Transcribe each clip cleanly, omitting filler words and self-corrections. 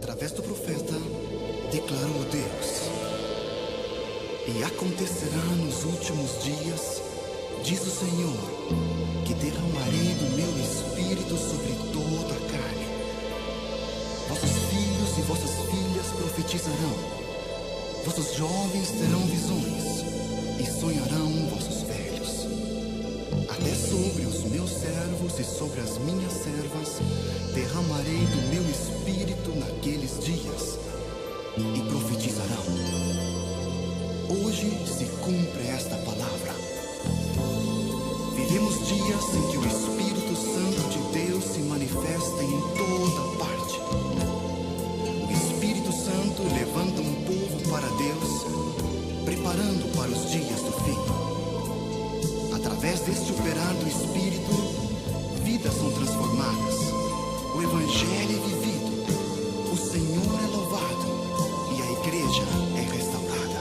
através do profeta, declarou Deus: e acontecerá nos últimos dias, diz o Senhor, que derramarei do meu espírito sobre toda a carne. Vossos filhos e vossas filhas profetizarão, vossos jovens terão visões, e sonharão vossos velhos. Até sobre os meus servos e sobre as minhas servas derramarei do meu espírito naqueles dias, e profetizarão. Hoje se cumpre esta palavra. Vivemos dias em que o Espírito Santo de Deus se manifesta em toda parte. O Espírito Santo levanta um povo para Deus, preparando para os dias do fim. Através deste operar do Espírito, vidas são transformadas, o Evangelho é vivido, o Senhor é louvado e a igreja é restaurada.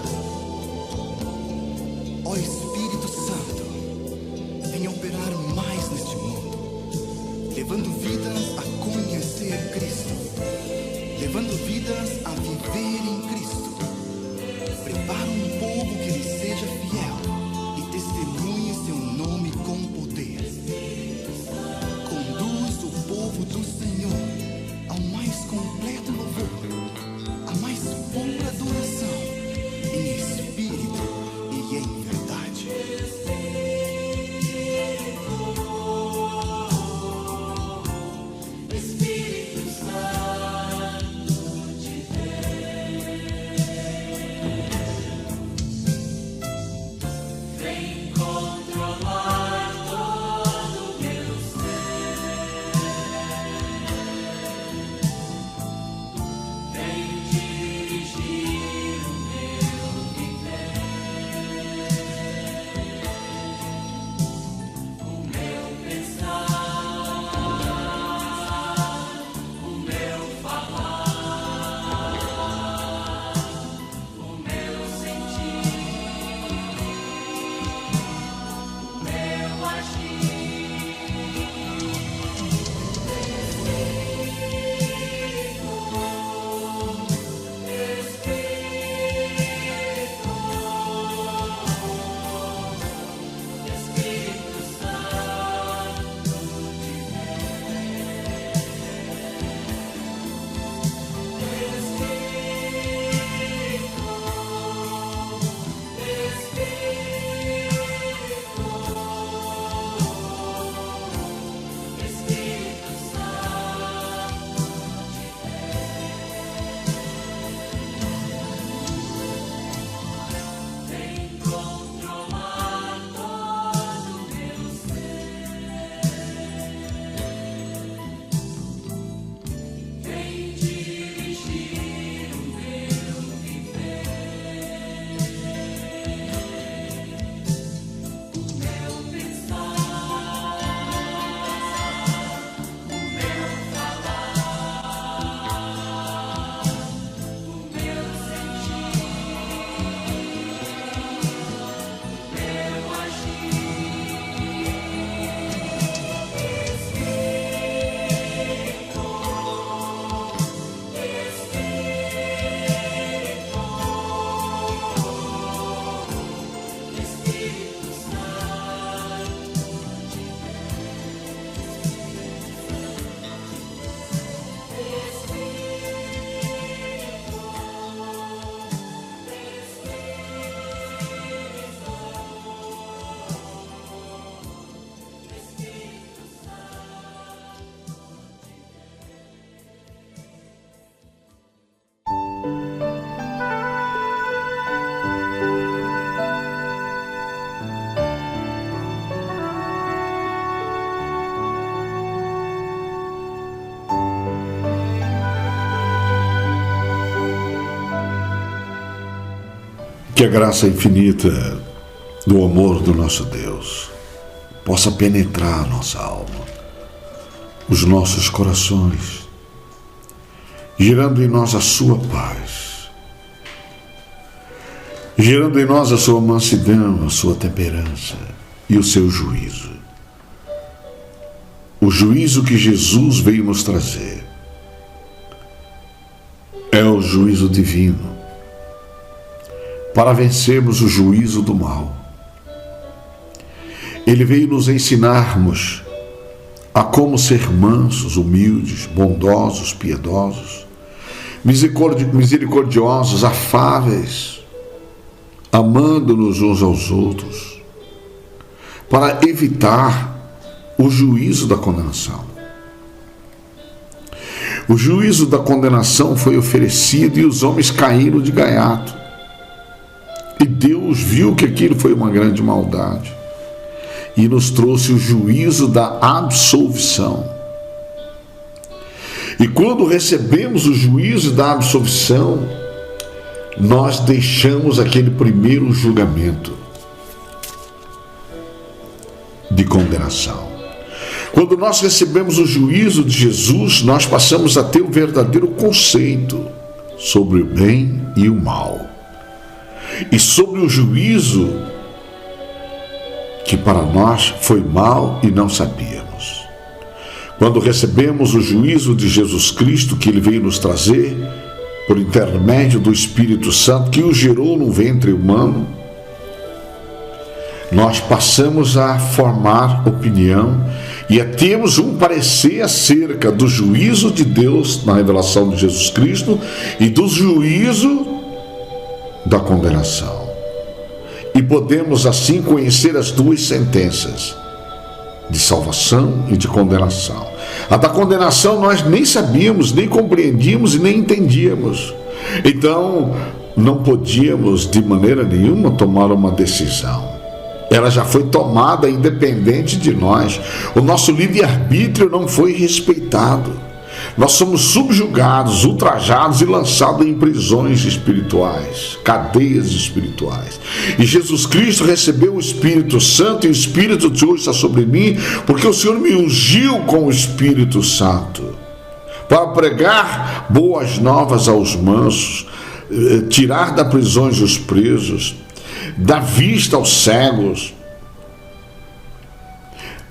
Ó Espírito Santo, venha operar mais neste mundo, levando vidas a conhecer Cristo, levando vidas a viver em Cristo. Prepara um povo que lhe seja fiel e testemunhe seu nome com poder. Conduz o povo do Senhor ao mais completo louvor, a mais pura adoração, em espírito e em verdade. Espírito Santo de Deus, vem controlar todo o meu ser, vem dirigir o meu viver, o meu pensar, o meu falar, o meu sentir, o meu agir. Espírito Santo vem controlar todo o meu ser, vem dirigir o meu viver, o meu pensar, o meu falar, o meu sentir, o meu Espírito Santo Que a graça infinita do amor do nosso Deus possa penetrar a nossa alma, os nossos corações, gerando em nós a sua paz, gerando em nós a sua mansidão, a sua temperança e o seu juízo. O juízo que Jesus veio nos trazer. é o juízo divino, para vencermos o juízo do mal. Ele veio nos ensinarmos a como ser mansos, humildes, bondosos, piedosos, misericordiosos, afáveis, amando-nos uns aos outros, para evitar o juízo da condenação. O juízo da condenação foi oferecido e os homens caíram de gaiato. E Deus viu que aquilo foi uma grande maldade e nos trouxe o juízo da absolvição. E quando recebemos o juízo da absolvição, nós deixamos aquele primeiro julgamento de condenação. Quando nós recebemos o juízo de Jesus, nós passamos a ter o verdadeiro conceito sobre o bem e o mal. E sobre o juízo que para nós foi mal e não sabíamos. Quando recebemos o juízo de Jesus Cristo, que Ele veio nos trazer, por intermédio do Espírito Santo, que o gerou no ventre humano, nós passamos a formar opinião e a termos um parecer acerca do juízo de Deus na revelação de Jesus Cristo e do juízo da condenação. E podemos assim conhecer as duas sentenças, de salvação e de condenação. A da condenação nós nem sabíamos, nem compreendíamos e nem entendíamos. Então não podíamos de maneira nenhuma tomar uma decisão. Ela já foi tomada independente de nós. O nosso livre-arbítrio não foi respeitado. Nós somos subjugados, ultrajados e lançados em prisões espirituais, cadeias espirituais. E Jesus Cristo recebeu o Espírito Santo, e o Espírito de hoje está sobre mim, porque o Senhor me ungiu com o Espírito Santo, para pregar boas novas aos mansos, tirar da prisões os presos, dar vista aos cegos,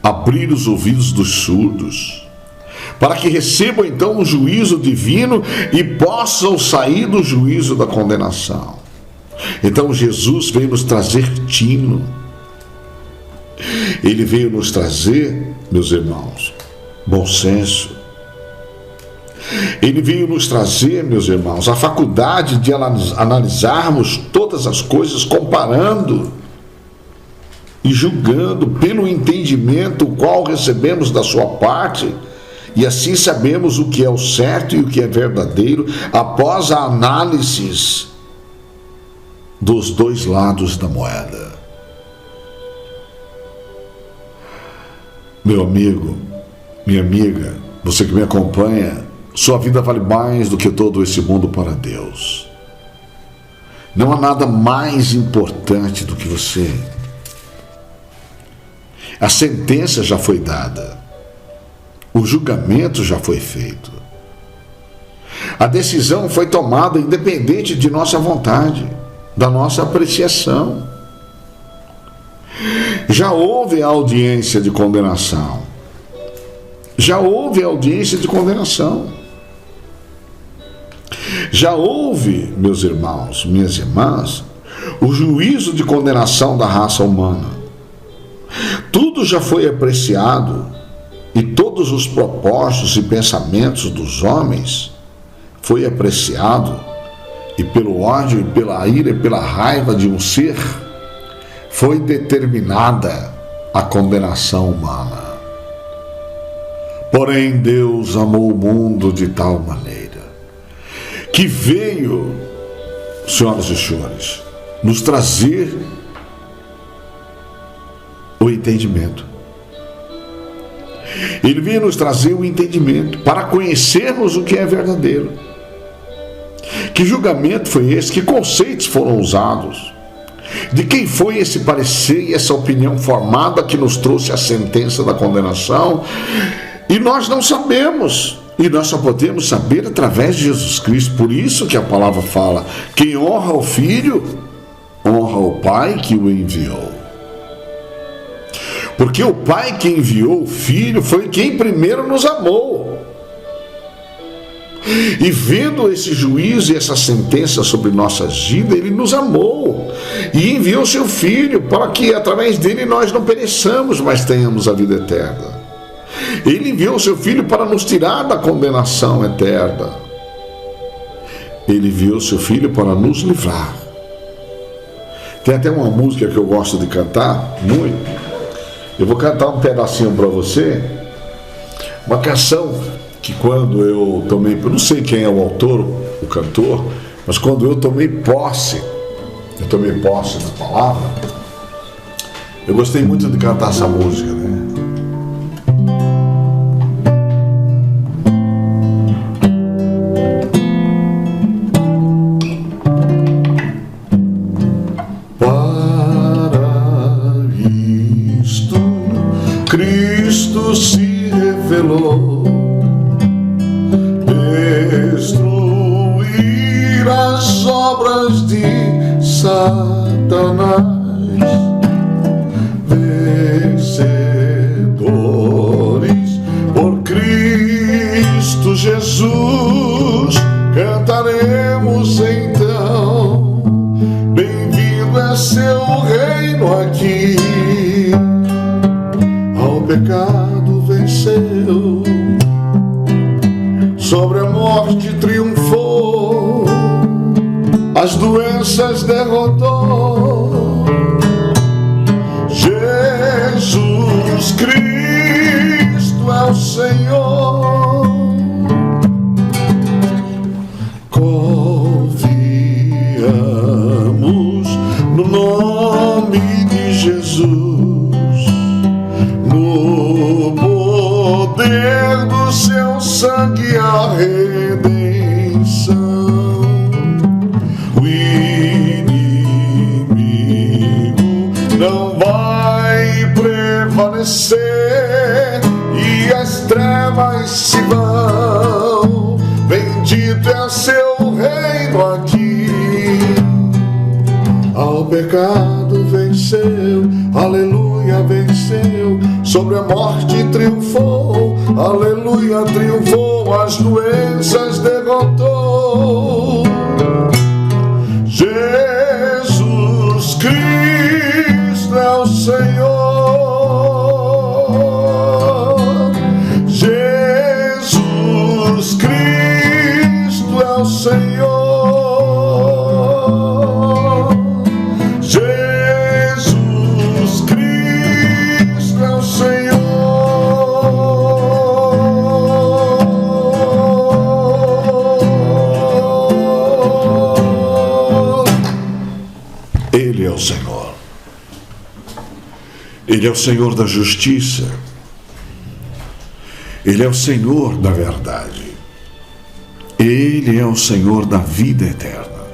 abrir os ouvidos dos surdos, para que recebam então o juízo divino e possam sair do juízo da condenação. Então Jesus veio nos trazer tino. Ele veio nos trazer, meus irmãos, bom senso. Ele veio nos trazer, meus irmãos, a faculdade de analisarmos todas as coisas, comparando e julgando pelo entendimento o qual recebemos da sua parte, e assim sabemos o que é o certo e o que é verdadeiro, após a análise dos dois lados da moeda. Meu amigo, minha amiga, você que me acompanha, sua vida vale mais do que todo esse mundo para Deus. Não há nada mais importante do que você. A sentença já foi dada. O julgamento já foi feito. A decisão foi tomada independente de nossa vontade, da nossa apreciação. Já houve a audiência de condenação. Já houve a audiência de condenação. Já houve, meus irmãos, minhas irmãs, o juízo de condenação da raça humana. Tudo já foi apreciado. E todos os propósitos e pensamentos dos homens foi apreciado, e pelo ódio, e pela ira, e pela raiva de um ser, foi determinada a condenação humana. Porém, Deus amou o mundo de tal maneira que veio, senhoras e senhores, nos trazer o entendimento. Ele veio nos trazer o entendimento para conhecermos o que é verdadeiro. Que julgamento foi esse? Que conceitos foram usados? De quem foi esse parecer e essa opinião formada que nos trouxe a sentença da condenação? E nós não sabemos. E nós só podemos saber através de Jesus Cristo. Por isso que a palavra fala: quem honra o Filho, honra o Pai que o enviou. Porque o Pai que enviou o Filho foi quem primeiro nos amou. E vendo esse juízo e essa sentença sobre nossas vidas, Ele nos amou e enviou seu Filho para que através dele nós não pereçamos, mas tenhamos a vida eterna. Ele enviou seu Filho para nos tirar da condenação eterna. Ele enviou seu Filho para nos livrar. Tem até uma música que eu gosto de cantar muito. Eu vou cantar um pedacinho para você. Uma canção que quando eu tomei, eu não sei quem é o autor, o cantor, mas quando eu tomei posse da palavra, eu gostei muito de cantar essa música, né? Para isto, Cristo se revelou, destruir as obras de Satanás, vencedores por Cristo Jesus, cantaremos então, bem-vindo é seu reino aqui, ao pecado venceu, sobre a morte triunfou, as doenças derrotou. Jesus Cristo é o Senhor. Confiamos no nome de Jesus, no poder do seu sangue a redenção. O inimigo não vai prevalecer e as trevas se vão. Bendito é seu reino aqui, ao pecado venceu, aleluia, venceu, sobre a morte triunfou, aleluia, triunfou, as doenças derrotou. Jesus Cristo é o Senhor. Jesus Cristo é o Senhor. Jesus Cristo é o Senhor. Ele é o Senhor. Ele é o Senhor da justiça. Ele é o Senhor da verdade. Ele é o Senhor da vida eterna.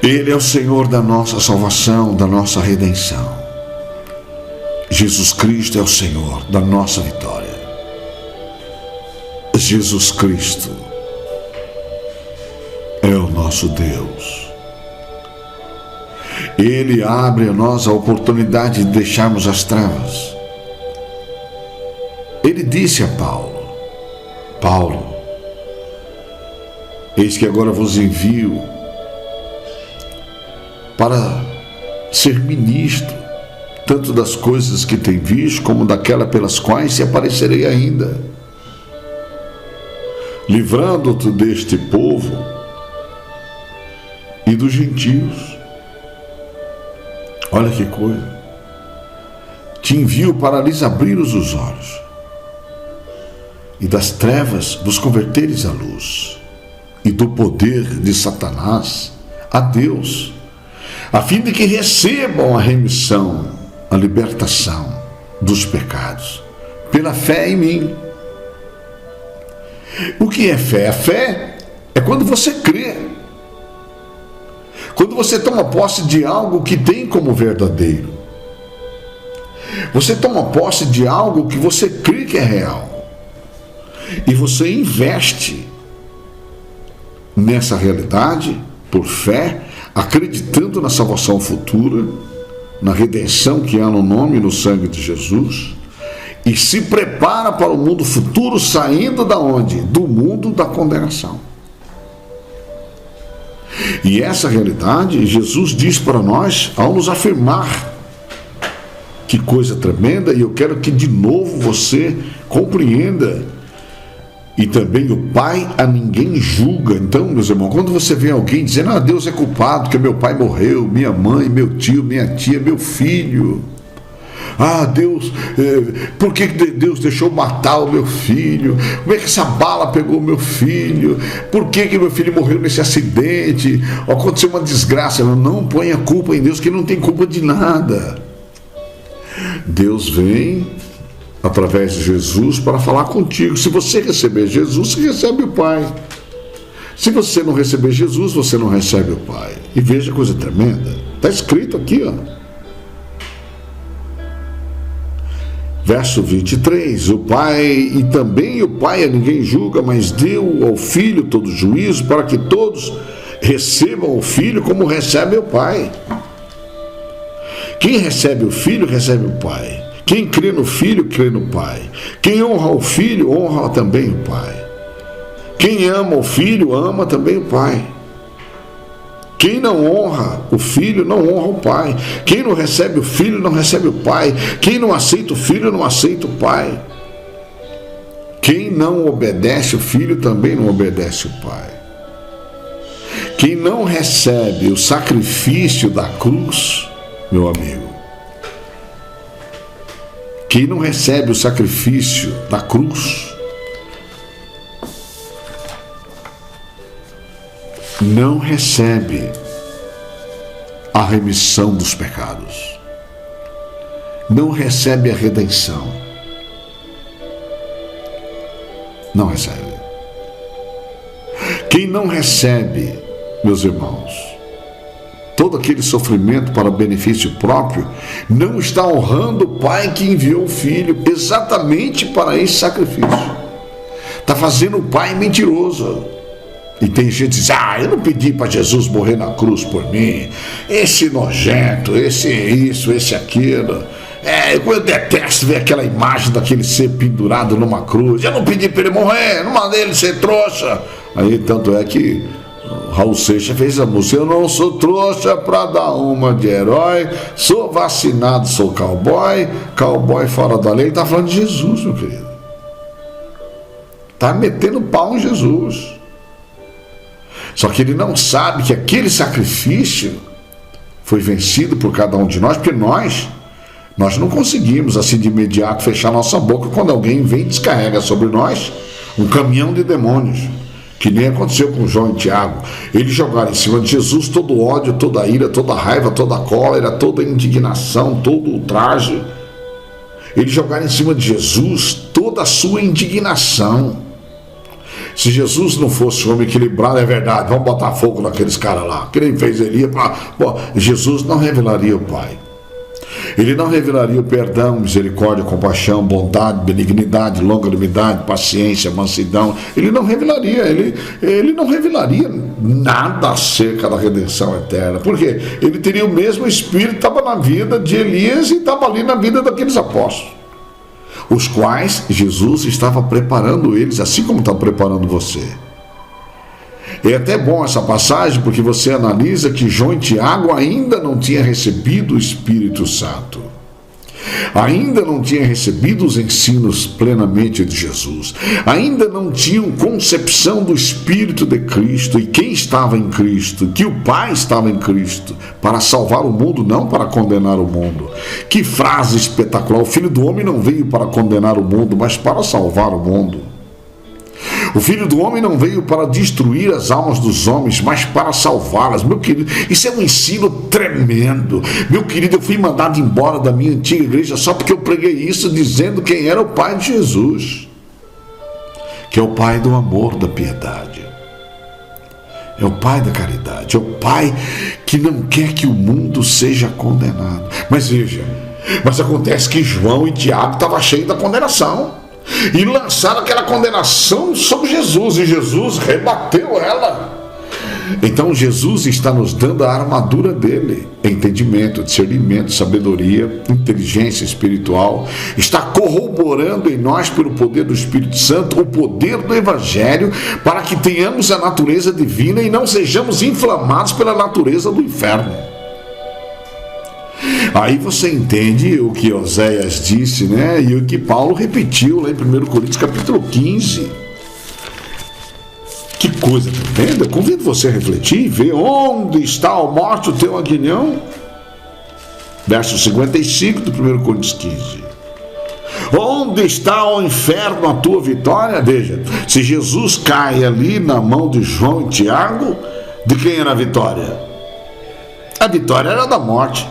Ele é o Senhor da nossa salvação, da nossa redenção. Jesus Cristo é o Senhor da nossa vitória. Jesus Cristo é o nosso Deus. Ele abre a nós a oportunidade de deixarmos as trevas. Ele disse a Paulo: Paulo, eis que agora vos envio para ser ministro, tanto das coisas que tem visto, como daquela pelas quais se aparecerei ainda, livrando-te deste povo e dos gentios. Olha que coisa. Te envio para lhes abrir os olhos, e das trevas vos converteres à luz, e do poder de Satanás a Deus, a fim de que recebam a remissão, a libertação dos pecados, pela fé em mim. O que é fé? A fé é quando você crê, quando você toma posse de algo que tem como verdadeiro, você toma posse de algo que você crê que é real, e você investe nessa realidade por fé, acreditando na salvação futura, na redenção que há no nome e no sangue de Jesus, e se prepara para o mundo futuro, saindo da onde? Do mundo da condenação. E essa realidade Jesus diz para nós ao nos afirmar. Que coisa tremenda, e eu quero que de novo você compreenda. E também o Pai a ninguém julga. Então, meus irmãos, quando você vê alguém dizendo: Deus é culpado porque meu pai morreu, minha mãe, meu tio, minha tia, meu filho. Deus, por que Deus deixou matar o meu filho? Como é que essa bala pegou o meu filho? Por que meu filho morreu nesse acidente? Aconteceu uma desgraça. Não ponha culpa em Deus, que não tem culpa de nada. Deus vem através de Jesus para falar contigo. Se você receber Jesus, você recebe o Pai. Se você não receber Jesus, você não recebe o Pai. E veja a coisa tremenda. Está escrito aqui, Verso 23, o Pai, e também o Pai a ninguém julga, mas deu ao Filho todo juízo, para que todos recebam o Filho como recebe o Pai. Quem recebe o Filho, recebe o Pai. Quem crê no Filho, crê no Pai. Quem honra o Filho, honra também o Pai. Quem ama o Filho, ama também o Pai. Quem não honra o Filho, não honra o Pai. Quem não recebe o Filho, não recebe o Pai. Quem não aceita o Filho, não aceita o Pai. Quem não obedece o Filho, também não obedece o Pai. Quem não recebe o sacrifício da cruz, meu amigo, quem não recebe o sacrifício da cruz, não recebe a remissão dos pecados, não recebe a redenção, não recebe. Quem não recebe, meus irmãos, todo aquele sofrimento para benefício próprio, não está honrando o Pai que enviou o Filho exatamente para esse sacrifício. Está fazendo o Pai mentiroso. E tem gente que diz: eu não pedi para Jesus morrer na cruz por mim, esse nojento, esse isso, esse aquilo. Eu detesto ver aquela imagem daquele ser pendurado numa cruz. Eu não pedi para ele morrer, não mandei ele ser trouxa. Aí tanto é que Raul Seixas fez a música: eu não sou trouxa pra dar uma de herói, sou vacinado, sou cowboy, cowboy fora da lei. Ele tá falando de Jesus, meu querido. Tá metendo pau em Jesus. Só que ele não sabe que aquele sacrifício foi vencido por cada um de nós, porque nós não conseguimos assim de imediato fechar nossa boca quando alguém vem e descarrega sobre nós um caminhão de demônios. Que nem aconteceu com João e Tiago. Eles jogaram em cima de Jesus todo o ódio, toda a ira, toda a raiva, toda a cólera, toda a indignação, todo o ultraje. Eles jogaram em cima de Jesus toda a sua indignação. Se Jesus não fosse um homem equilibrado, é verdade, vamos botar fogo naqueles caras lá. Que nem fez Elias. Jesus não revelaria o Pai. Ele não revelaria o perdão, misericórdia, compaixão, bondade, benignidade, longanimidade, paciência, mansidão. Ele não revelaria, ele não revelaria nada acerca da redenção eterna. Por quê? Ele teria o mesmo espírito que estava na vida de Elias e estava ali na vida daqueles apóstolos, os quais Jesus estava preparando eles, assim como está preparando você. É até bom essa passagem, porque você analisa que João e Tiago ainda não tinham recebido o Espírito Santo. Ainda não tinham recebido os ensinos plenamente de Jesus. Ainda não tinham concepção do Espírito de Cristo e quem estava em Cristo, que o Pai estava em Cristo, para salvar o mundo, não para condenar o mundo. Que frase espetacular! O Filho do Homem não veio para condenar o mundo, mas para salvar o mundo. O Filho do Homem não veio para destruir as almas dos homens, mas para salvá-las. Meu querido, isso é um ensino tremendo. Meu querido, eu fui mandado embora da minha antiga igreja só porque eu preguei isso, dizendo quem era o Pai de Jesus, que é o Pai do amor, da piedade, é o Pai da caridade, é o Pai que não quer que o mundo seja condenado. Mas veja, acontece que João e Tiago estavam cheios da condenação e lançaram aquela condenação sobre Jesus, e Jesus rebateu ela. Então Jesus está nos dando a armadura dele, entendimento, discernimento, sabedoria, inteligência espiritual, está corroborando em nós pelo poder do Espírito Santo, o poder do Evangelho, para que tenhamos a natureza divina e não sejamos inflamados pela natureza do inferno. Aí você entende o que Oséias disse, né? E o que Paulo repetiu lá em 1 Coríntios capítulo 15. Que coisa tremenda! Convido você a refletir e ver onde está a morte o teu aguilhão. Verso 55 do 1 Coríntios 15. Onde está o inferno a tua vitória? Veja, se Jesus cai ali na mão de João e Tiago, de quem era a vitória? A vitória era da morte.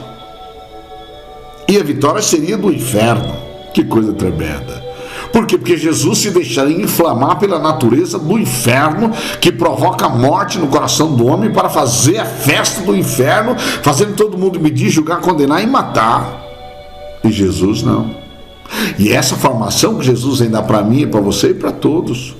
E a vitória seria do inferno. Que coisa tremenda. Por quê? Porque Jesus se deixaria inflamar pela natureza do inferno, que provoca a morte no coração do homem, para fazer a festa do inferno, fazendo todo mundo medir, julgar, condenar e matar. E Jesus não. E essa formação que Jesus ainda dá para mim, para você e para todos.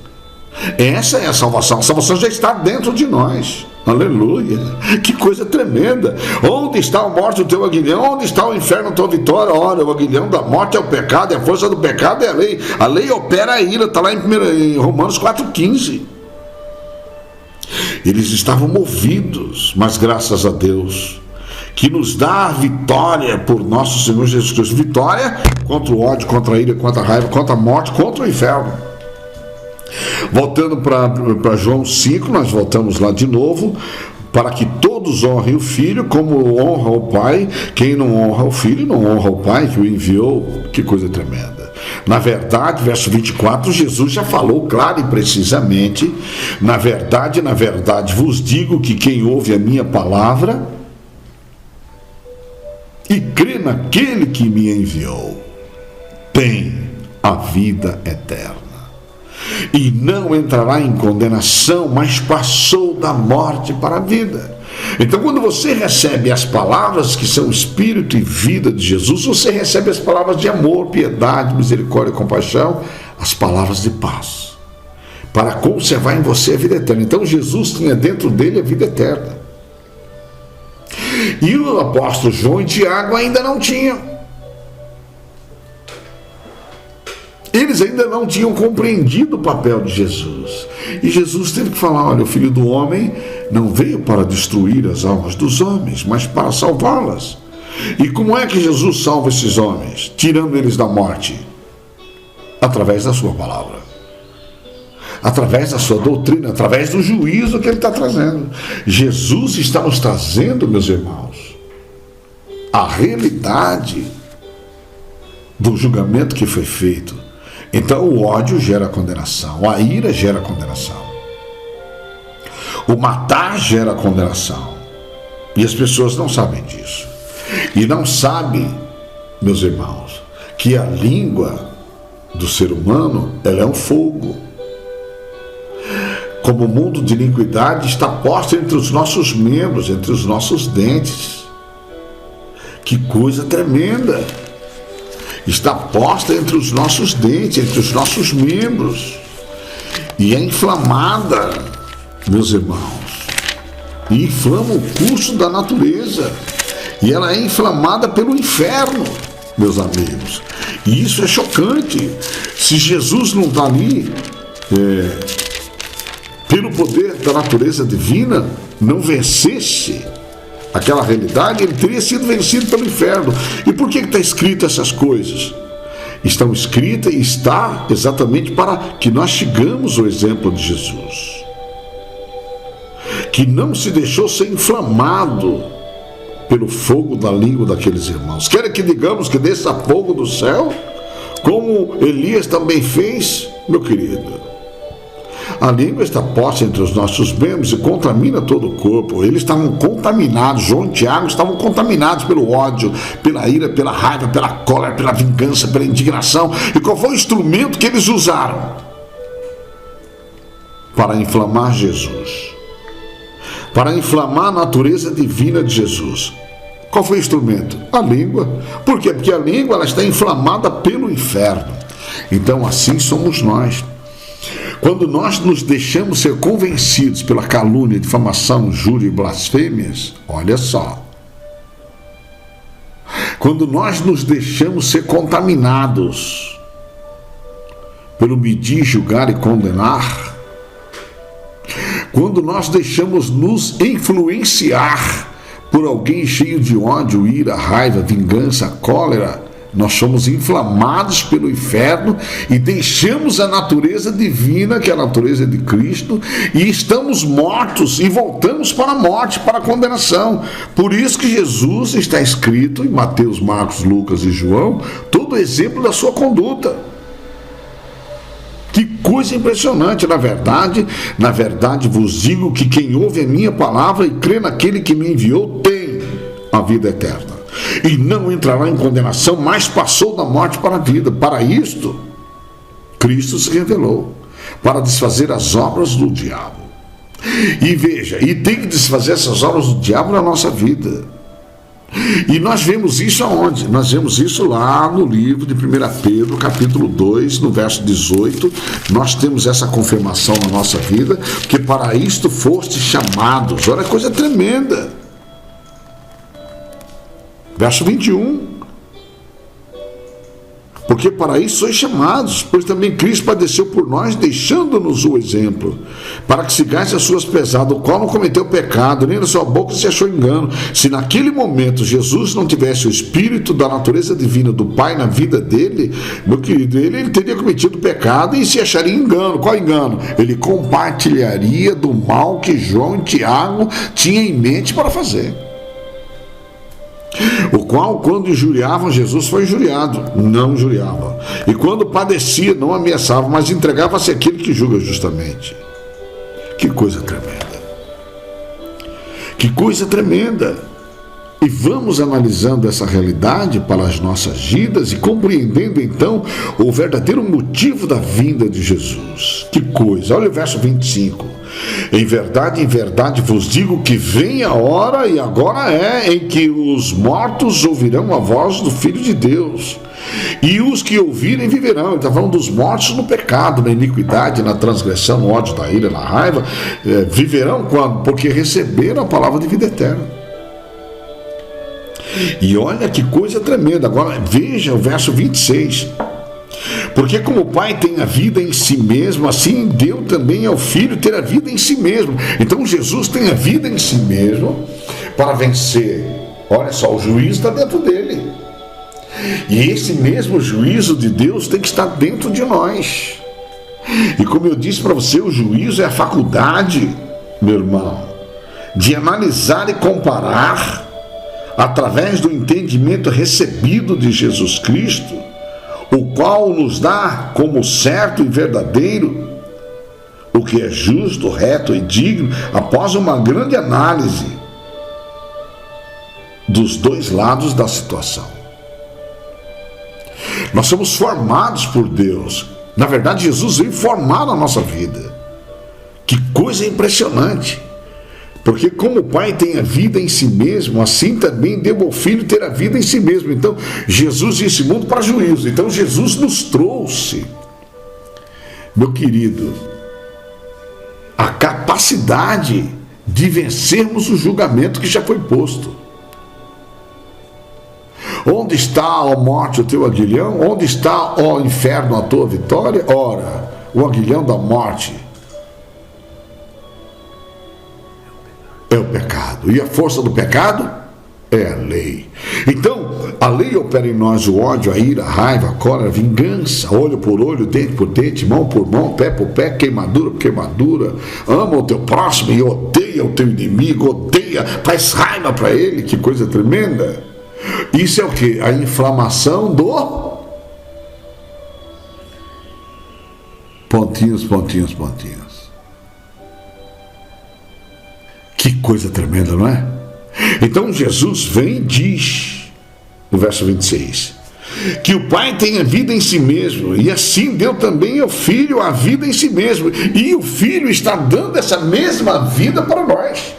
Essa é a salvação. A salvação já está dentro de nós. Aleluia. Que coisa tremenda. Onde está a morte o teu aguilhão? Onde está o inferno a tua vitória? Ora, o aguilhão da morte é o pecado, e a força do pecado é a lei. A lei opera a ira. Está lá em Romanos 4,15. Eles estavam movidos, mas graças a Deus, que nos dá a vitória por nosso Senhor Jesus Cristo. Vitória contra o ódio, contra a ira, contra a raiva, contra a morte, contra o inferno. Voltando para João 5, nós voltamos lá de novo, para que todos honrem o Filho como honra o Pai. Quem não honra o Filho não honra o Pai que o enviou. Que coisa tremenda. Na verdade, verso 24, Jesus já falou claro e precisamente: na verdade vos digo que quem ouve a minha palavra e crê naquele que me enviou tem a vida eterna e não entrará em condenação, mas passou da morte para a vida. Então, quando você recebe as palavras que são espírito e vida de Jesus, você recebe as palavras de amor, piedade, misericórdia e compaixão, as palavras de paz, para conservar em você a vida eterna. Então, Jesus tinha dentro dele a vida eterna. E o apóstolo João e Tiago ainda não tinham. Eles ainda não tinham compreendido o papel de Jesus. E Jesus teve que falar: olha, o Filho do Homem não veio para destruir as almas dos homens, mas para salvá-las. E como é que Jesus salva esses homens? Tirando eles da morte. Através da sua palavra. Através da sua doutrina, através do juízo que ele está trazendo. Jesus está nos trazendo, meus irmãos, a realidade do julgamento que foi feito. Então o ódio gera condenação, a ira gera condenação, o matar gera condenação, e as pessoas não sabem disso. E não sabem, meus irmãos, que a língua do ser humano, ela é um fogo. Como o mundo de iniquidade está posto entre os nossos membros, entre os nossos dentes. Que coisa tremenda! Está posta entre os nossos dentes, entre os nossos membros, e é inflamada, meus irmãos, e inflama o curso da natureza, e ela é inflamada pelo inferno, meus amigos. E isso é chocante. Se Jesus não está ali, pelo poder da natureza divina, não vencesse aquela realidade, ele teria sido vencido pelo inferno. E por que está escrito essas coisas? Estão escritas e está exatamente para que nós sigamos o exemplo de Jesus, que não se deixou ser inflamado pelo fogo da língua daqueles irmãos. Querem que digamos que desça fogo do céu, como Elias também fez? Meu querido, a língua está posta entre os nossos membros e contamina todo o corpo. Eles estavam contaminados, João e Tiago estavam contaminados pelo ódio, pela ira, pela raiva, pela cólera, pela vingança, pela indignação. E qual foi o instrumento que eles usaram para inflamar Jesus? Para inflamar a natureza divina de Jesus. Qual foi o instrumento? A língua. Por quê? Porque a língua ela está inflamada pelo inferno. Então assim somos nós. Quando nós nos deixamos ser convencidos pela calúnia, difamação, injúria e blasfêmias, olha só. Quando nós nos deixamos ser contaminados pelo medir, julgar e condenar, quando nós deixamos nos influenciar por alguém cheio de ódio, ira, raiva, vingança, cólera, nós somos inflamados pelo inferno e deixamos a natureza divina, que é a natureza de Cristo, e estamos mortos e voltamos para a morte, para a condenação. Por isso que Jesus está escrito em Mateus, Marcos, Lucas e João, todo exemplo da sua conduta. Que coisa impressionante, na verdade vos digo que quem ouve a minha palavra e crê naquele que me enviou tem a vida eterna. E não entrará em condenação, mas passou da morte para a vida. Para isto, Cristo se revelou, para desfazer as obras do diabo. E veja, e tem que desfazer essas obras do diabo na nossa vida. E nós vemos isso aonde? Nós vemos isso lá no livro de 1 Pedro, capítulo 2, no verso 18. Nós temos essa confirmação na nossa vida, que para isto fostes chamados. Olha, coisa tremenda. Verso 21. Porque para isso sois chamados, pois também Cristo padeceu por nós, deixando-nos o exemplo, para que sigais as suas pesadas, o qual não cometeu pecado, nem na sua boca se achou engano. Se naquele momento Jesus não tivesse o Espírito da natureza divina do Pai na vida dele, meu querido, ele teria cometido pecado e se acharia engano. Qual engano? Ele compartilharia do mal que João e Tiago tinham em mente para fazer. O qual, quando injuriavam, Jesus foi injuriado, não injuriava. E quando padecia, não ameaçava, mas entregava-se àquele que julga justamente. Que coisa tremenda. Que coisa tremenda. E vamos analisando essa realidade para as nossas vidas e compreendendo então o verdadeiro motivo da vinda de Jesus. Que coisa! Olha o verso 25. Em verdade vos digo que vem a hora, e agora é, em que os mortos ouvirão a voz do Filho de Deus. E os que ouvirem viverão. Ele está falando dos mortos no pecado, na iniquidade, na transgressão, no ódio, na ira, na raiva. Viverão quando? Porque receberam a palavra de vida eterna. E olha que coisa tremenda. Agora veja o verso 26. Porque como o Pai tem a vida em si mesmo, assim deu também ao Filho ter a vida em si mesmo. Então Jesus tem a vida em si mesmo para vencer. Olha só, o juízo está dentro dele. E esse mesmo juízo de Deus tem que estar dentro de nós. E como eu disse para você, o juízo é a faculdade, meu irmão, de analisar e comparar através do entendimento recebido de Jesus Cristo, o qual nos dá como certo e verdadeiro o que é justo, reto e digno, após uma grande análise dos dois lados da situação. Nós somos formados por Deus. Na verdade, Jesus veio formar a nossa vida. Que coisa impressionante! Porque como o Pai tem a vida em si mesmo, assim também deu ao Filho ter a vida em si mesmo. Então, Jesus veio esse mundo para juízo. Então, Jesus nos trouxe, meu querido, a capacidade de vencermos o julgamento que já foi posto. Onde está, ó morte, o teu aguilhão? Onde está, ó inferno, a tua vitória? Ora, o aguilhão da morte é o pecado. E a força do pecado é a lei. Então, a lei opera em nós o ódio, a ira, a raiva, a cólera, a vingança, olho por olho, dente por dente, mão por mão, pé por pé, queimadura por queimadura. Ama o teu próximo e odeia o teu inimigo, odeia, faz raiva para ele. Que coisa tremenda. Isso é o que? A inflamação do... Pontinhos, pontinhos, pontinhos. Que coisa tremenda, não é? Então Jesus vem e diz, no verso 26, que o Pai tem a vida em si mesmo, e assim deu também ao Filho a vida em si mesmo, e o Filho está dando essa mesma vida para nós.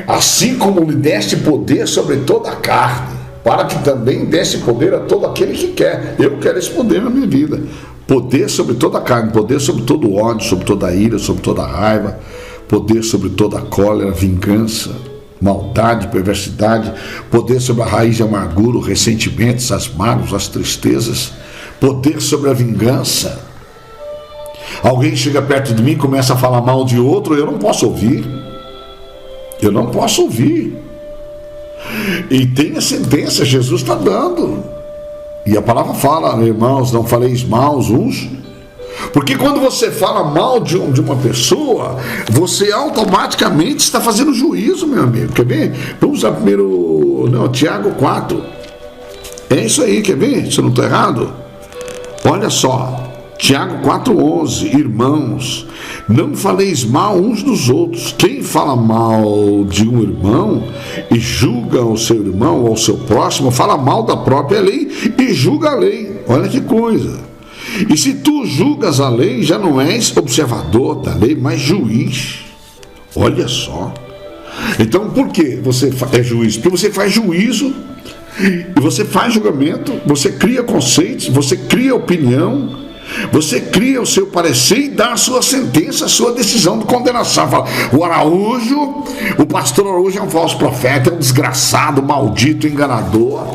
Assim como lhe deste poder sobre toda a carne, para que também desse poder a todo aquele que quer. Eu quero esse poder na minha vida. Poder sobre toda a carne, poder sobre todo o ódio, sobre toda a ira, sobre toda a raiva, poder sobre toda a cólera, vingança, maldade, perversidade, poder sobre a raiz de amargura, os ressentimentos, as mágoas, as tristezas, poder sobre a vingança. Alguém chega perto de mim e começa a falar mal de outro, eu não posso ouvir. Eu não posso ouvir. E tem a sentença, Jesus está dando. E a palavra fala, irmãos, não faleis mal uns. Porque quando você fala mal de uma pessoa, você automaticamente está fazendo juízo, meu amigo. Quer ver? Vamos lá primeiro, Tiago 4. É isso aí, quer ver? Se eu não estou errado. Olha só. Tiago 4,11, irmãos, não faleis mal uns dos outros. Quem fala mal de um irmão e julga o seu irmão ou o seu próximo, fala mal da própria lei e julga a lei. Olha que coisa. E se tu julgas a lei, já não és observador da lei, mas juiz. Olha só. Então, por que você é juiz? Porque você faz juízo e você faz julgamento, você cria conceitos, você cria opinião, você cria o seu parecer e dá a sua sentença, a sua decisão de condenação. Fala, o pastor Araújo é um falso profeta, é um desgraçado, maldito, enganador.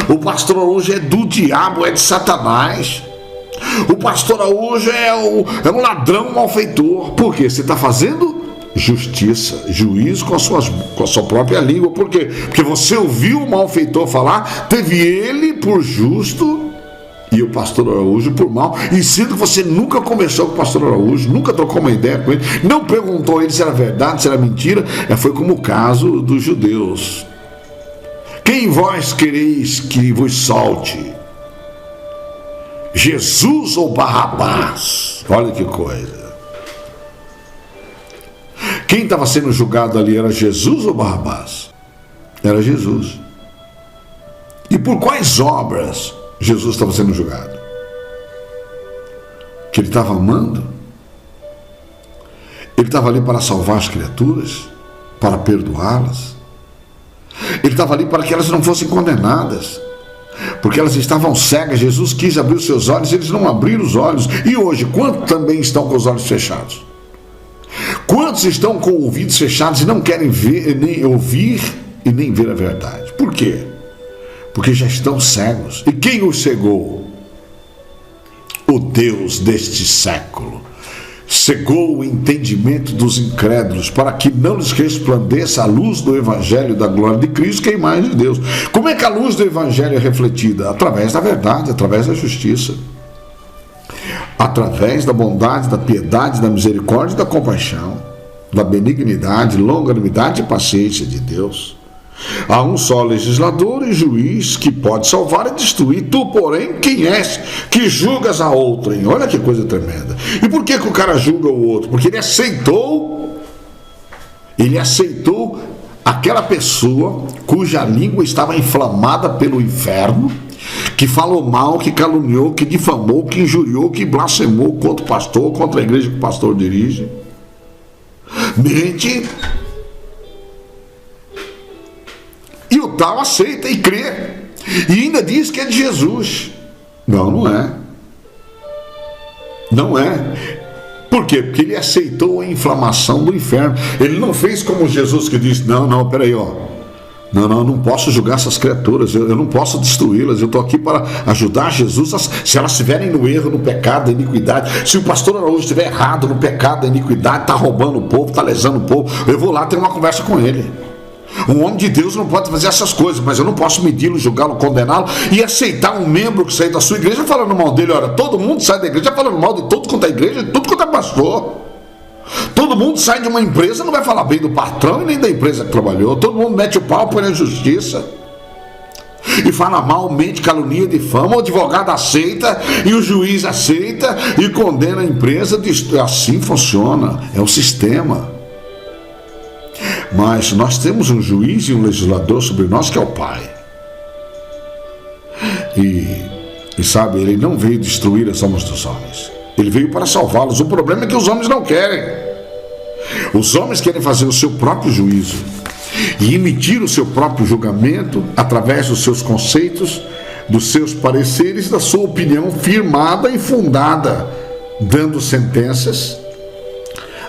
O pastor Araújo é do diabo, é de Satanás. O pastor Araújo é um ladrão, malfeitor. Por quê? Você está fazendo justiça, juízo com a sua própria língua. Por quê? Porque você ouviu o malfeitor falar, teve ele por justo e o pastor Araújo por mal, e sendo que você nunca conversou com o pastor Araújo, nunca trocou uma ideia com ele, não perguntou a ele se era verdade, se era mentira, foi como o caso dos judeus. Quem vós quereis que vos solte? Jesus ou Barrabás? Olha que coisa. Quem estava sendo julgado ali era Jesus ou Barrabás? Era Jesus. E por quais obras Jesus estava sendo julgado? Que ele estava amando? Ele estava ali para salvar as criaturas, para perdoá-las. Ele estava ali para que elas não fossem condenadas, porque elas estavam cegas. Jesus quis abrir os seus olhos, eles não abriram os olhos. E hoje, quantos também estão com os olhos fechados? Quantos estão com ouvidos fechados e não querem ver, nem ouvir e nem ver a verdade? Por quê? Porque já estão cegos. E quem os cegou? O Deus deste século cegou o entendimento dos incrédulos, para que não lhes resplandeça a luz do Evangelho da glória de Cristo, que é a imagem de Deus. Como é que a luz do Evangelho é refletida? Através da verdade, através da justiça, através da bondade, da piedade, da misericórdia e da compaixão, da benignidade, longanimidade e paciência de Deus. Há um só legislador e juiz que pode salvar e destruir. Tu, porém, quem és que julgas a outrem? Olha que coisa tremenda. E por que o cara julga o outro? Porque ele aceitou aquela pessoa cuja língua estava inflamada pelo inferno, que falou mal, que caluniou, que difamou, que injuriou, que blasfemou contra o pastor, contra a igreja que o pastor dirige. Mente. E o tal aceita e crê. E ainda diz que é de Jesus. Não, não é. Não é. Por quê? Porque ele aceitou a inflamação do inferno. Ele não fez como Jesus que disse, peraí, não posso julgar essas criaturas, eu não posso destruí-las, eu estou aqui para ajudar Jesus se elas estiverem no erro, no pecado, na iniquidade. Se o pastor Araújo estiver errado no pecado, na iniquidade, está roubando o povo, está lesando o povo, eu vou lá ter uma conversa com ele. Um homem de Deus não pode fazer essas coisas, mas eu não posso medi-lo, julgá-lo, condená-lo e aceitar um membro que sai da sua igreja falando mal dele. Olha, todo mundo sai da igreja falando mal de tudo quanto é igreja, de tudo quanto é pastor. Todo mundo sai de uma empresa, não vai falar bem do patrão e nem da empresa que trabalhou. Todo mundo mete o pau, põe na justiça e fala mal, mente, calunia, difama. O advogado aceita e o juiz aceita e condena a empresa. Assim funciona, é o sistema. Mas nós temos um juiz e um legislador sobre nós, que é o Pai. E sabe, ele não veio destruir as almas dos homens. Ele veio para salvá-los. O problema é que os homens não querem. Os homens querem fazer o seu próprio juízo. e emitir o seu próprio julgamento através dos seus conceitos, dos seus pareceres, da sua opinião firmada e fundada, dando sentenças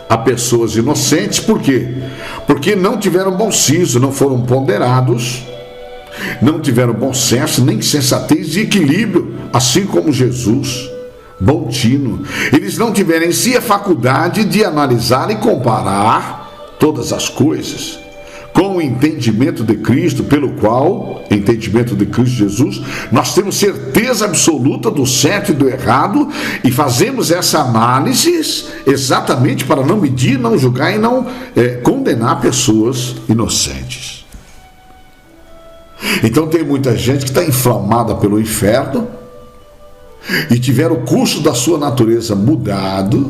a pessoas inocentes. Por quê? Porque não tiveram bom siso, não foram ponderados, não tiveram bom senso, nem sensatez e equilíbrio, assim como Jesus, bom tino. Eles não tiveram em si a faculdade de analisar e comparar todas as coisas com o entendimento de Cristo, pelo qual, entendimento de Cristo Jesus, nós temos certeza absoluta do certo e do errado, e fazemos essa análise exatamente para não medir, não julgar e não condenar pessoas inocentes. Então tem muita gente que está inflamada pelo inferno e tiver o curso da sua natureza mudada,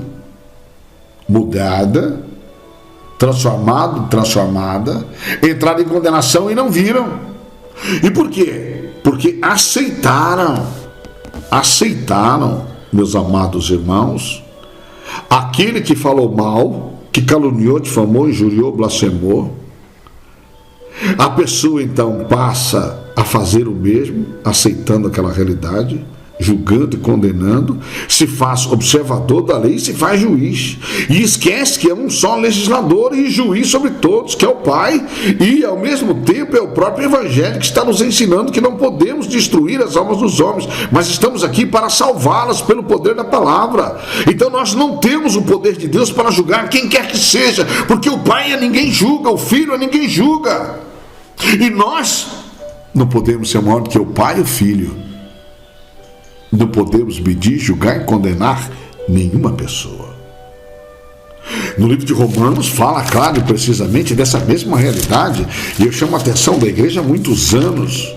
transformada, entraram em condenação e não viram. E por quê? Porque aceitaram, meus amados irmãos, aquele que falou mal, que caluniou, difamou, injuriou, blasfemou. A pessoa então passa a fazer o mesmo, aceitando aquela realidade, julgando e condenando, se faz observador da lei e se faz juiz, e esquece que é um só legislador e juiz sobre todos, que é o Pai, e ao mesmo tempo é o próprio Evangelho que está nos ensinando que não podemos destruir as almas dos homens, mas estamos aqui para salvá-las pelo poder da palavra. Então nós não temos o poder de Deus para julgar quem quer que seja, porque o Pai a ninguém julga, o Filho a ninguém julga, e nós não podemos ser maior do que o Pai e o Filho. Não podemos medir, julgar e condenar nenhuma pessoa. No livro de Romanos fala claro e precisamente dessa mesma realidade, e eu chamo a atenção da igreja há muitos anos,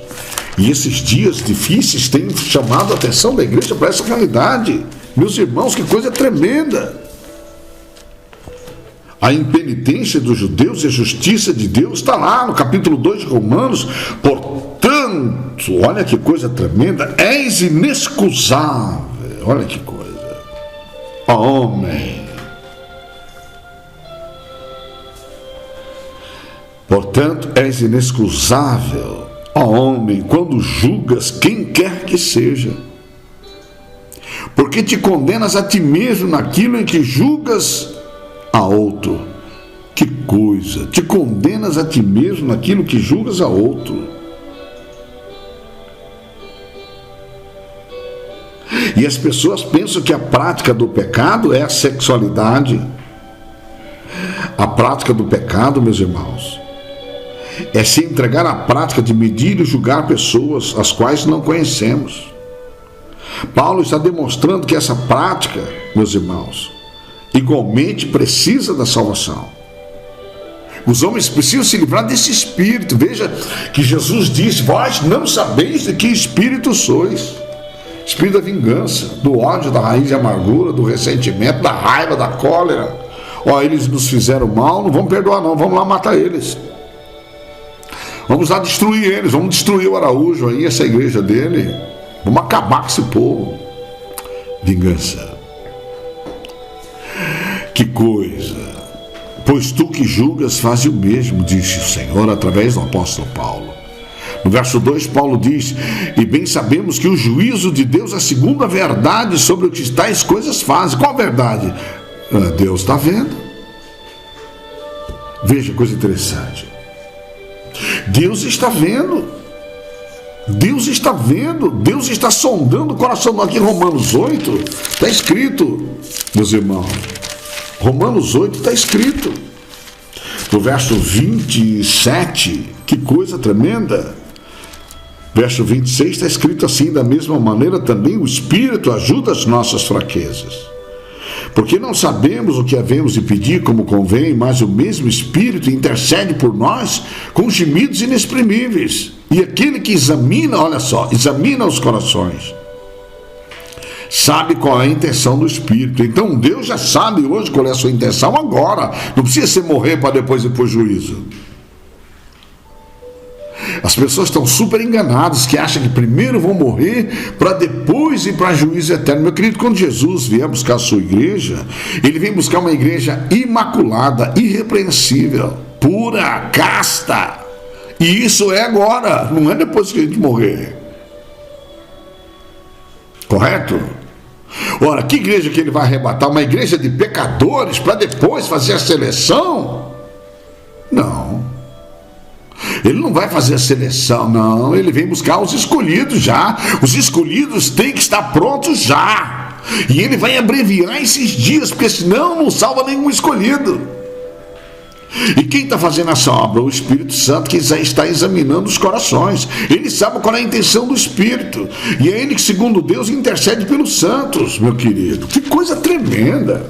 e esses dias difíceis têm chamado a atenção da igreja para essa realidade. Meus irmãos, que coisa tremenda! A impenitência dos judeus e a justiça de Deus está lá no capítulo 2 de Romanos. Portanto, olha que coisa tremenda, és inexcusável. Olha que coisa. Ó homem. Portanto, és inexcusável, ó homem, quando julgas quem quer que seja. Porque te condenas a ti mesmo naquilo em que julgas a outro. Que coisa! Te condenas a ti mesmo naquilo que julgas a outro. E as pessoas pensam que a prática do pecado é a sexualidade. A prática do pecado, meus irmãos, é se entregar à prática de medir e julgar pessoas as quais não conhecemos. Paulo está demonstrando que essa prática, meus irmãos, igualmente precisa da salvação. Os homens precisam se livrar desse espírito. Veja que Jesus disse: vós não sabeis de que espírito sois. Espírito da vingança, do ódio, da raiz de amargura, do ressentimento, da raiva, da cólera. Eles nos fizeram mal, não vamos perdoar não, vamos lá matar eles. Vamos lá destruir eles, vamos destruir o Araújo aí, essa igreja dele. Vamos acabar com esse povo. Vingança. Que coisa! Pois tu que julgas, faz o mesmo, disse o Senhor através do apóstolo Paulo. No verso 2, Paulo diz: e bem sabemos que o juízo de Deus é segundo a verdade sobre o que tais coisas fazem. Qual a verdade? Deus está vendo. Veja, coisa interessante. Deus está vendo. Deus está vendo. Deus está sondando o coração. Aqui em Romanos 8 está escrito, meus irmãos, Romanos 8 está escrito, no verso 27, que coisa tremenda. Verso 26 está escrito assim: da mesma maneira também o Espírito ajuda as nossas fraquezas, porque não sabemos o que havemos de pedir como convém, mas o mesmo Espírito intercede por nós com gemidos inexprimíveis. E aquele que examina, olha só, examina os corações, sabe qual é a intenção do Espírito. Então Deus já sabe hoje qual é a sua intenção agora. Não precisa ser morrer para depois ir para o juízo. As pessoas estão super enganadas, que acham que primeiro vão morrer para depois ir para juízo eterno. Meu querido, quando Jesus vier buscar a sua igreja, ele vem buscar uma igreja imaculada, irrepreensível, pura, casta. E isso é agora, não é depois que a gente morrer. Correto? Ora, que igreja que ele vai arrebatar? Uma igreja de pecadores para depois fazer a seleção? Não. Ele não vai fazer a seleção, não. Ele vem buscar os escolhidos já. Os escolhidos têm que estar prontos já. E ele vai abreviar esses dias, porque senão não salva nenhum escolhido. E quem está fazendo essa obra? O Espírito Santo, que está examinando os corações. Ele sabe qual é a intenção do Espírito. E é ele que, segundo Deus, intercede pelos santos, meu querido. Que coisa tremenda.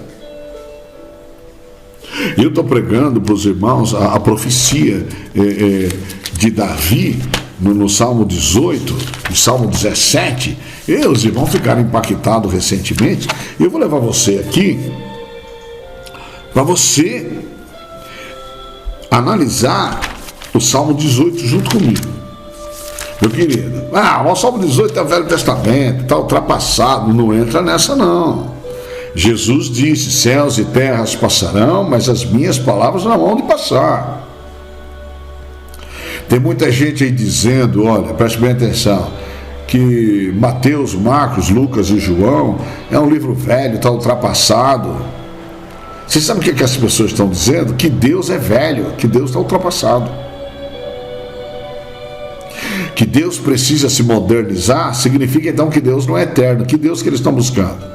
Eu estou pregando para os irmãos a profecia de Davi no Salmo 18, no Salmo 17. E os irmãos ficaram impactados recentemente. Eu vou levar você aqui para você analisar o Salmo 18 junto comigo. Meu querido, o Salmo 18 é o Velho Testamento, está ultrapassado, não entra nessa não. Jesus disse, céus e terras passarão, mas as minhas palavras não vão de passar. Tem muita gente aí dizendo, olha, preste bem atenção, que Mateus, Marcos, Lucas e João é um livro velho, está ultrapassado. Você sabe o que as pessoas estão dizendo? Que Deus é velho, que Deus está ultrapassado. Que Deus precisa se modernizar, significa então que Deus não é eterno. Que Deus que eles estão buscando?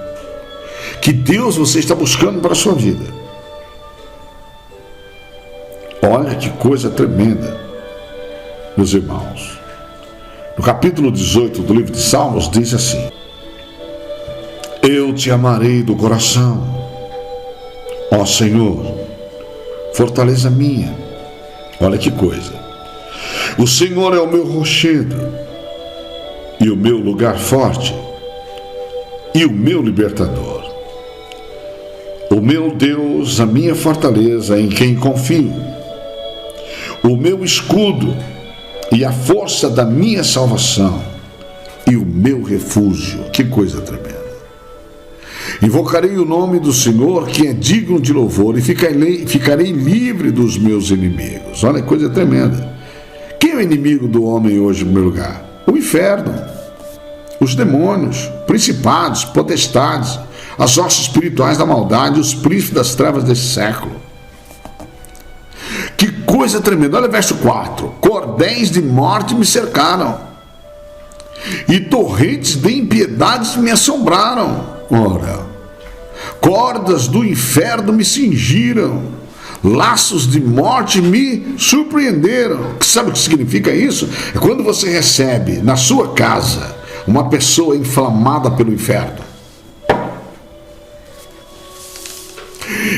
Que Deus você está buscando para a sua vida? Olha que coisa tremenda, meus irmãos. No capítulo 18 do livro de Salmos diz assim: eu te amarei do coração, ó Senhor, fortaleza minha. Olha que coisa. O Senhor é o meu rochedo e o meu lugar forte e o meu libertador. O meu Deus, a minha fortaleza, em quem confio. O meu escudo e a força da minha salvação e o meu refúgio. Que coisa tremenda. Invocarei o nome do Senhor, que é digno de louvor, e ficarei livre dos meus inimigos. Olha que coisa tremenda. Quem é o inimigo do homem hoje, no meu lugar? O inferno, os demônios, principados, potestades, as hostes espirituais da maldade, os príncipes das trevas desse século. Que coisa tremenda. Olha o verso 4. Cordéis de morte me cercaram, e torrentes de impiedades me assombraram. Ora, cordas do inferno me cingiram, laços de morte me surpreenderam. Sabe o que significa isso? É quando você recebe na sua casa uma pessoa inflamada pelo inferno,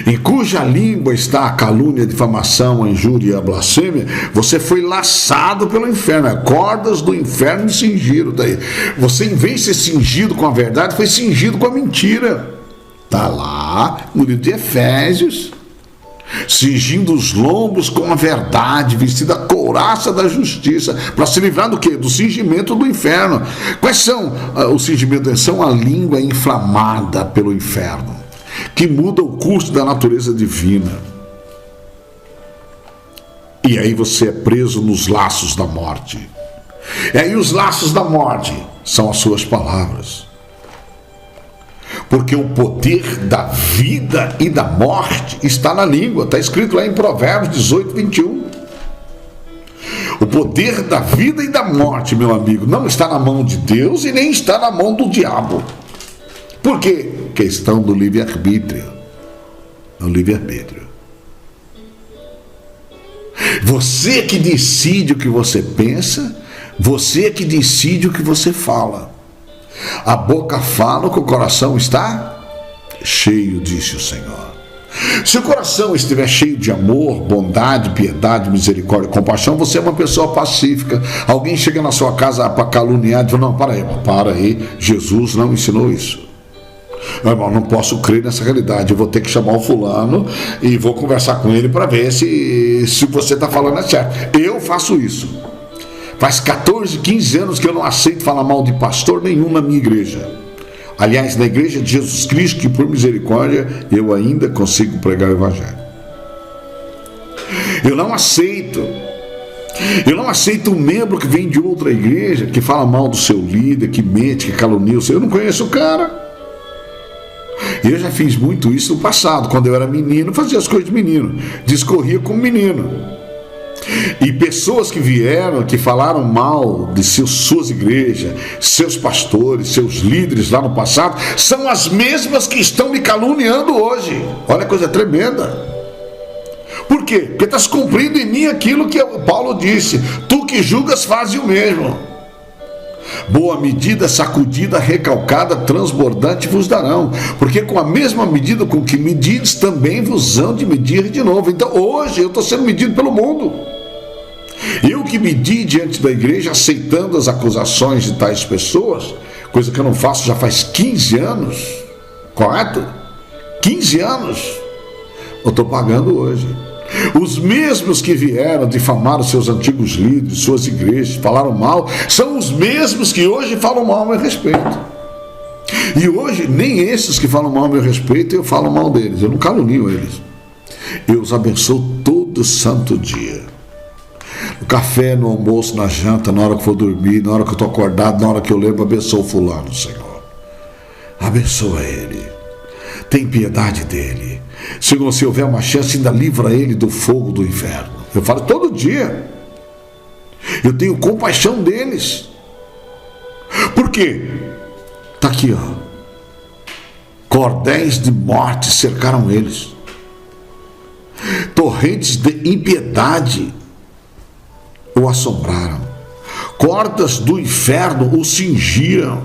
em cuja língua está a calúnia, a difamação, a injúria e a blasfêmia. Você foi laçado pelo inferno. Cordas do inferno me cingiram. Daí você, em vez de ser cingido com a verdade, foi cingido com a mentira. Está lá no livro de Efésios. Cingindo os lombos com a verdade, vestida a couraça da justiça, para se livrar do quê? Do cingimento do inferno. Quais são os cingimentos? São a língua inflamada pelo inferno, que muda o curso da natureza divina. E aí você é preso nos laços da morte. E aí os laços da morte são as suas palavras. Porque o poder da vida e da morte está na língua. Está escrito lá em Provérbios 18, 21. O poder da vida e da morte, meu amigo, não está na mão de Deus e nem está na mão do diabo. Por quê? Questão do livre-arbítrio. O livre-arbítrio. Você que decide o que você pensa, você que decide o que você fala. A boca fala o que o coração está cheio, disse o Senhor. Se o coração estiver cheio de amor, bondade, piedade, misericórdia e compaixão, você é uma pessoa pacífica. Alguém chega na sua casa para caluniar e fala: não, para aí, Jesus não ensinou isso. Irmão, não posso crer nessa realidade. Eu vou ter que chamar o fulano e vou conversar com ele para ver se você está falando é certo. Eu faço isso. Faz 14, 15 anos que eu não aceito falar mal de pastor nenhum na minha igreja. Aliás, na igreja de Jesus Cristo, que por misericórdia eu ainda consigo pregar o evangelho. Eu não aceito um membro que vem de outra igreja, que fala mal do seu líder, que mente, que calunia o seu. Eu não conheço o cara. Eu já fiz muito isso no passado. Quando eu era menino, fazia as coisas de menino, discorria como menino. E pessoas que vieram, que falaram mal de suas igrejas, seus pastores, seus líderes lá no passado, são as mesmas que estão me caluniando hoje. Olha a coisa tremenda. Por quê? Porque está se cumprindo em mim aquilo que Paulo disse: tu que julgas, faze o mesmo. Boa medida, sacudida, recalcada, transbordante vos darão, porque com a mesma medida com que medides, também vos hão de medir de novo. Então hoje eu estou sendo medido pelo mundo. Eu que medi diante da igreja, aceitando as acusações de tais pessoas, coisa que eu não faço já faz 15 anos, correto? 15 anos, eu estou pagando hoje. Os mesmos que vieram difamar os seus antigos líderes, suas igrejas, falaram mal, são os mesmos que hoje falam mal a meu respeito. E hoje, nem esses que falam mal a meu respeito, eu falo mal deles, eu não calunio eles. Eu os abençoo todo santo dia. No café, no almoço, na janta, na hora que for dormir, na hora que eu estou acordado, na hora que eu lembro, abençoo fulano, Senhor. Abençoa ele. Tem piedade dele. Senhor, se houver uma chance, ainda livra ele do fogo do inferno. Eu falo todo dia. Eu tenho compaixão deles. Por quê? Está aqui, ó. Cordéis de morte cercaram eles. Torrentes de impiedade o assombraram. Cordas do inferno o cingiram.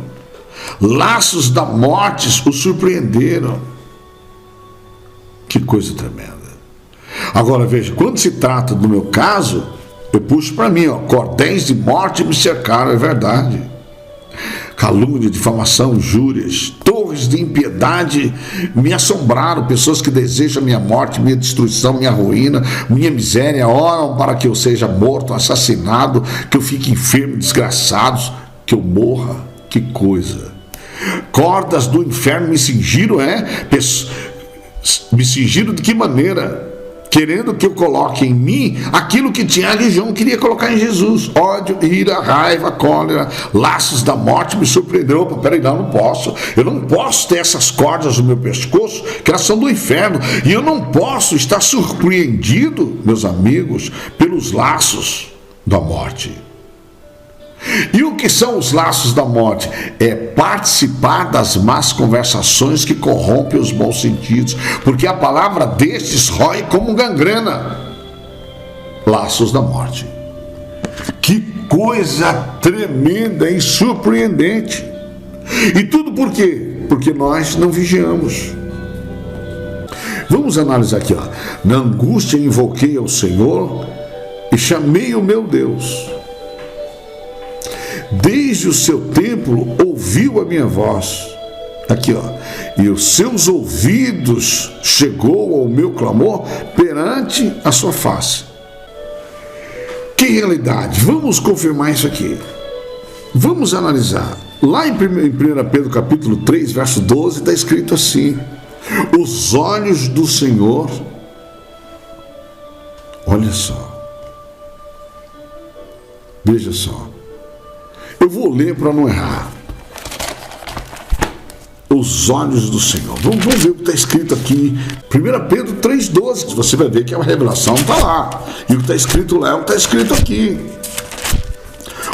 Laços da morte o surpreenderam. Que coisa tremenda. Agora veja, quando se trata do meu caso, eu puxo para mim, ó, cordéis de morte me cercaram, é verdade. Calúnia, difamação, injúrias, torres de impiedade me assombraram. Pessoas que desejam minha morte, minha destruição, minha ruína, minha miséria, oram para que eu seja morto, assassinado, que eu fique enfermo, desgraçado, que eu morra. Que coisa. Cordas do inferno me cingiram, me cingiram de que maneira? Querendo que eu coloque em mim aquilo que Tiago e João queria colocar em Jesus: ódio, ira, raiva, cólera, laços da morte. Me surpreendeu. Opa, peraí, não posso. Eu não posso ter essas cordas no meu pescoço, que elas são do inferno. E eu não posso estar surpreendido, meus amigos, pelos laços da morte. E o que são os laços da morte? É participar das más conversações que corrompem os bons sentidos, porque a palavra destes rói como gangrena. Laços da morte. Que coisa tremenda e surpreendente. E tudo por quê? Porque nós não vigiamos. Vamos analisar aqui, ó. Na angústia invoquei ao Senhor e chamei o meu Deus. Desde o seu templo ouviu a minha voz. Aqui, ó. E os seus ouvidos chegou ao meu clamor perante a sua face. Que realidade? Vamos confirmar isso aqui. Vamos analisar. Lá em 1 Pedro capítulo 3, verso 12, está escrito assim: os olhos do Senhor, olha só, veja só, eu vou ler para não errar. Os olhos do Senhor. Vamos ver o que está escrito aqui. 1 Pedro 3,12. Você vai ver que a revelação está lá. E o que está escrito lá é o que está escrito aqui.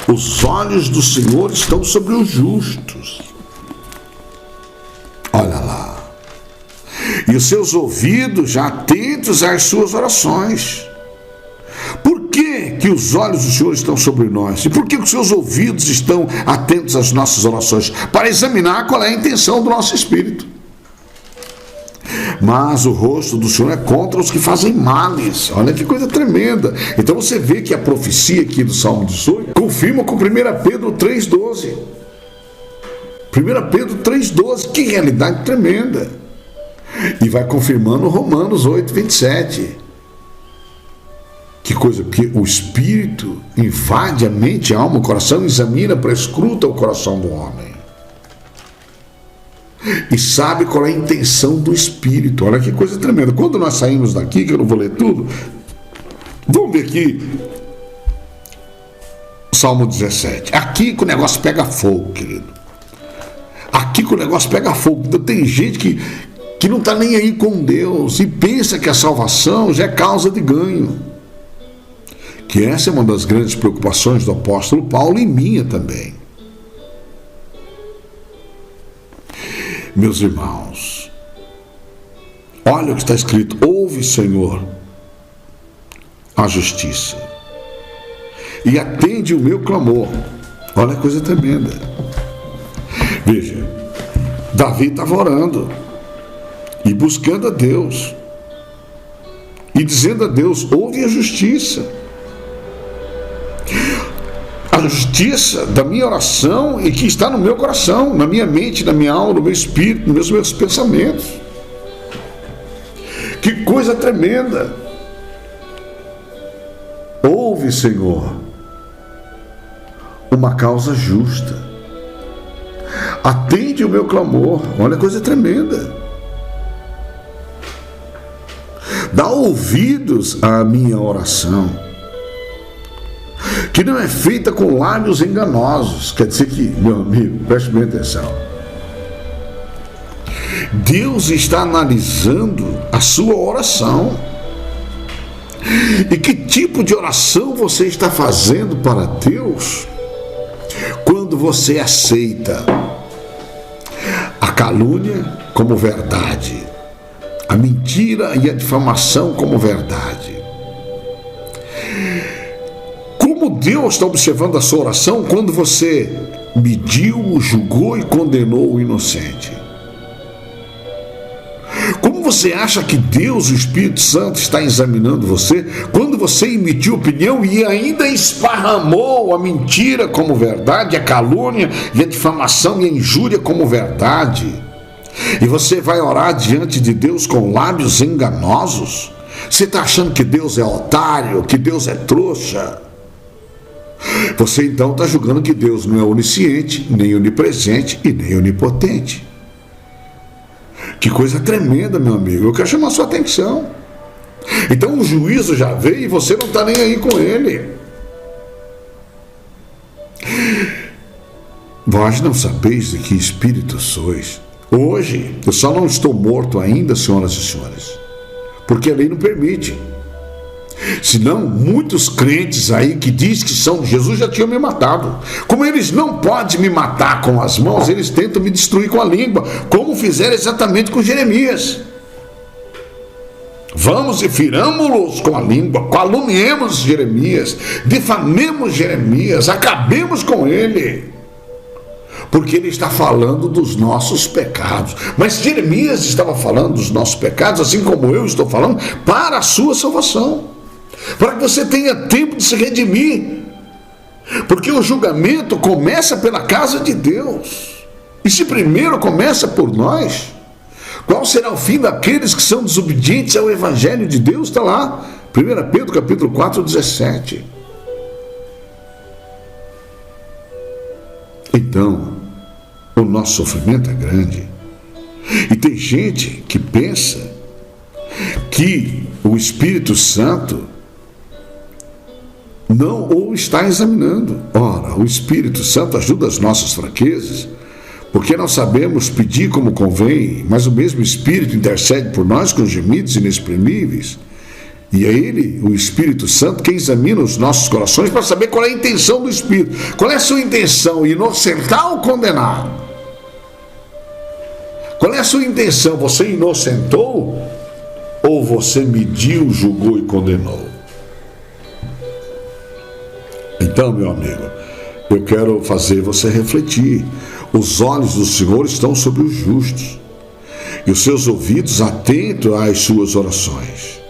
Os olhos do Senhor estão sobre os justos. Olha lá. E os seus ouvidos já atentos às suas orações. Por que os olhos do Senhor estão sobre nós? E por que os seus ouvidos estão atentos às nossas orações? Para examinar qual é a intenção do nosso espírito. Mas o rosto do Senhor é contra os que fazem males. Olha que coisa tremenda. Então você vê que a profecia aqui do Salmo 18 confirma com 1 Pedro 3,12. 1 Pedro 3,12. Que realidade tremenda. E vai confirmando Romanos 8,27. Que coisa, porque o Espírito invade a mente, a alma, o coração, examina, prescruta o coração do homem. E sabe qual é a intenção do Espírito. Olha que coisa tremenda. Quando nós saímos daqui, que eu não vou ler tudo, Vamos ver aqui, Salmo 17. Aqui que o negócio pega fogo, querido. Aqui que o negócio pega fogo. Então, tem gente que não está nem aí com Deus e pensa que a salvação já é causa de ganho. Que essa é uma das grandes preocupações do apóstolo Paulo e minha também. Meus irmãos, olha o que está escrito: ouve, Senhor, a justiça e atende o meu clamor. Olha a coisa tremenda. Veja, Davi estava orando e buscando a Deus e dizendo a Deus: ouve a justiça da minha oração e que está no meu coração, na minha mente, na minha alma, no meu espírito, nos meus pensamentos. Que coisa tremenda! Ouve, Senhor, uma causa justa, atende o meu clamor. Olha a coisa tremenda. Dá ouvidos à minha oração, que não é feita com lábios enganosos. Quer dizer que, meu amigo, preste bem atenção, Deus está analisando a sua oração. E que tipo de oração você está fazendo para Deus quando você aceita a calúnia como verdade, a mentira e a difamação como verdade? Como Deus está observando a sua oração quando você mediu, julgou e condenou o inocente? Como você acha que Deus, o Espírito Santo, está examinando você quando você emitiu opinião e ainda esparramou a mentira como verdade, a calúnia e a difamação e a injúria como verdade? E você vai orar diante de Deus com lábios enganosos? Você está achando que Deus é otário, que Deus é trouxa? Você então está julgando que Deus não é onisciente, nem onipresente e nem onipotente. Que coisa tremenda, meu amigo. Eu quero chamar a sua atenção. Então o juízo já veio e você não está nem aí com ele. Vós não sabeis de que espírito sois. Hoje, eu só não estou morto ainda, senhoras e senhores, porque a lei não permite. Senão, muitos crentes aí que dizem que são de Jesus já tinham me matado. Como eles não podem me matar com as mãos, eles tentam me destruir com a língua, como fizeram exatamente com Jeremias. Vamos e firamo-los com a língua, caluniemos Jeremias, difamemos Jeremias, acabemos com ele, porque ele está falando dos nossos pecados. Mas Jeremias estava falando dos nossos pecados, assim como eu estou falando, para a sua salvação, para que você tenha tempo de se redimir, porque o julgamento começa pela casa de Deus. E se primeiro começa por nós, qual será o fim daqueles que são desobedientes ao Evangelho de Deus? Está lá, 1 Pedro capítulo 4, 17. Então, o nosso sofrimento é grande. E tem gente que pensa que o Espírito Santo não o está examinando. Ora, o Espírito Santo ajuda as nossas fraquezas, porque não sabemos pedir como convém, mas o mesmo Espírito intercede por nós com gemidos inexprimíveis. E é Ele, o Espírito Santo, quem examina os nossos corações para saber qual é a intenção do Espírito. Qual é a sua intenção? Inocentar ou condenar? Qual é a sua intenção? Você inocentou ou você mediu, julgou e condenou? Então, meu amigo, eu quero fazer você refletir. Os olhos do Senhor estão sobre os justos e os seus ouvidos atentos às suas orações.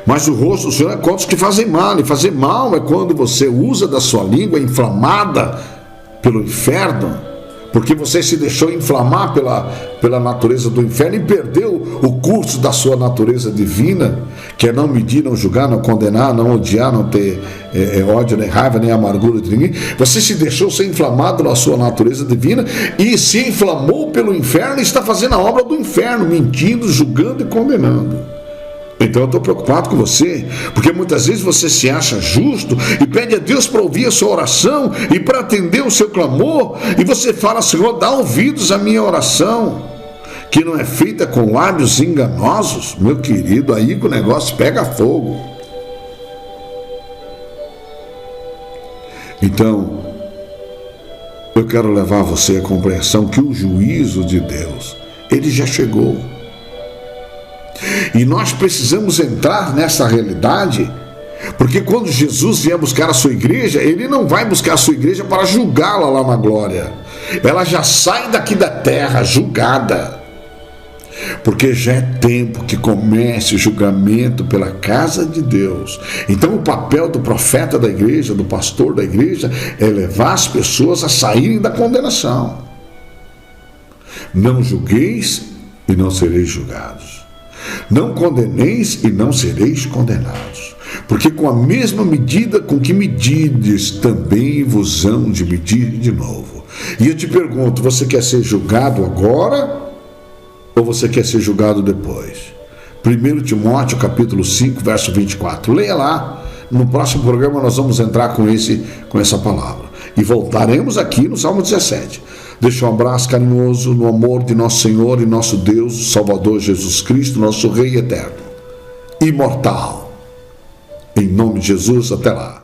Mas o rosto do Senhor é contra os que fazem mal. E fazer mal é quando você usa da sua língua inflamada pelo inferno, porque você se deixou inflamar pela natureza do inferno e perdeu o curso da sua natureza divina, que é não medir, não julgar, não condenar, não odiar, não ter ódio, nem raiva, nem amargura de ninguém. Você se deixou ser inflamado na sua natureza divina e se inflamou pelo inferno e está fazendo a obra do inferno, mentindo, julgando e condenando. Então eu estou preocupado com você, porque muitas vezes você se acha justo e pede a Deus para ouvir a sua oração e para atender o seu clamor, e você fala: Senhor, dá ouvidos à minha oração, que não é feita com lábios enganosos. Meu querido, aí que o negócio pega fogo. Então, eu quero levar você à compreensão que o juízo de Deus, ele já chegou. E nós precisamos entrar nessa realidade, porque quando Jesus vier buscar a sua igreja, ele não vai buscar a sua igreja para julgá-la lá na glória. Ela já sai daqui da terra julgada, porque já é tempo que comece o julgamento pela casa de Deus. Então o papel do profeta da igreja, do pastor da igreja, é levar as pessoas a saírem da condenação. Não julgueis e não sereis julgados. Não condeneis e não sereis condenados, porque com a mesma medida com que medides, também vos hão de medir de novo. E eu te pergunto, você quer ser julgado agora ou você quer ser julgado depois? 1 Timóteo capítulo 5, verso 24. Leia lá. No próximo programa nós vamos entrar com essa palavra. E voltaremos aqui no Salmo 17. Deixa um abraço carinhoso no amor de nosso Senhor e nosso Deus, Salvador Jesus Cristo, nosso Rei eterno, imortal. Em nome de Jesus, até lá.